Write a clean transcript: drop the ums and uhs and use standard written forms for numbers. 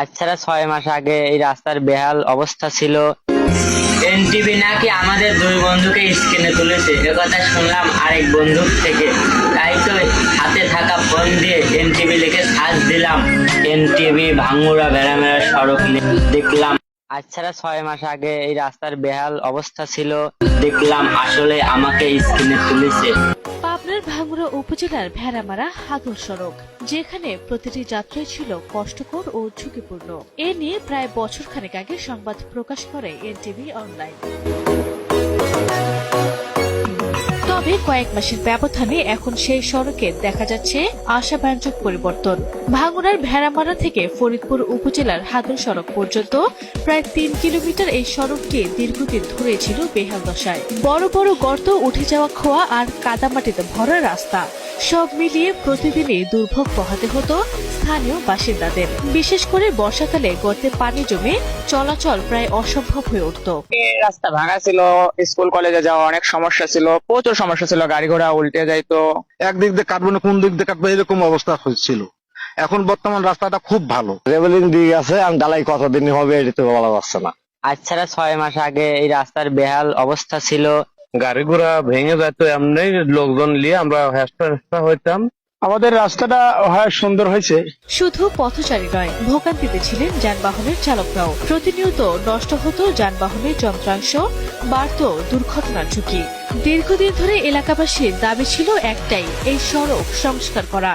আজ ছাড়া 6 মাস আগে এই রাস্তার বেহাল অবস্থা ছিল। এনটিভি নাকি আমাদের দুই বন্ধুকে স্ক্রিনে তুলেছে, একথা শুনলাম আরেক বন্ধুর থেকে। তাই তো হাতে থাকা ফোন দিয়ে এনটিভি লিখে সার্চ দিলাম। এনটিভি ভাঙ্গুড়া ভেড়ামেড়া সড়ক দেখলাম। আজ ছাড়া 6 মাস আগে এই রাস্তার বেহাল অবস্থা ছিল, দেখলাম আসলে আমাকে স্ক্রিনে তুলেছে। পাবনার ভাঙ্গুড়া উপজেলার ভেড়ামারা হাদুর সড়ক, যেখানে প্রতিটি যাত্রাই ছিল কষ্টকর ও ঝুঁকিপূর্ণ। এ নিয়ে প্রায় বছরখানেক আগে সংবাদ প্রকাশ করে এনটিভি অনলাইন। তবে কয়েক মাসের ব্যবধানে এখন সেই সড়কে দেখা যাচ্ছে আশাব্যঞ্জক পরিবর্তন। ভাঙ্গুড়ার ভেড়ামারা থেকে ফরিদপুর উপজেলার হাদুর সড়ক পর্যন্ত প্রায় ৩ কিলোমিটার এই সড়কটি দীর্ঘদিন ধরে ছিল বেহাল দশায়। বড় বড় গর্ত, উঠে যাওয়া খোয়া আর কাদামাটিতে ভরা রাস্তা, সব মিলিয়ে প্রতিদিনই দুর্ভোগ পোহাতে হতো স্থানীয় বাসিন্দাদের। বিশেষ করে বর্ষাকালে গর্তে পানি জমে চলাচল প্রায় অসম্ভব হয়ে উঠত। রাস্তা ভাঙা ছিল, স্কুল কলেজে যাওয়া অনেক সমস্যা ছিল, প্রচুর সমস্যা ছিল, গাড়ি ঘোড়া উল্টে যাইতো। একদিক দিয়ে কাটবো না কোন দিক দিয়ে কাটবো এরকম অবস্থা হচ্ছিল। এখন বর্তমান রাস্তাটা খুব ভালো, রেবেলিং দিয়ে আছে, আমি ঢালাই কতদিন হবে এটা তো বলা যাচ্ছে না। আজ ছাড়া 6 মাস আগে এই রাস্তার বেহাল অবস্থা ছিল। গাড়ি ঘোড়া ভেঙে যেত, এমনি লোকজন নিয়ে আমরা হেস্তা হইতাম। আমাদের রাস্তাটা হয় সুন্দর হয়েছে। শুধু পথচারী নয়, ভোগান্তিতে ছিলেন যানবাহনের চালকরাও। প্রতিনিয়ত নষ্ট হতো যানবাহনের যন্ত্রাংশ, বাড়ত দুর্ঘটনার ঝুঁকি। দীর্ঘদিন ধরে এলাকাবাসীর দাবি ছিল একটাই, এই সড়ক সংস্কার করা।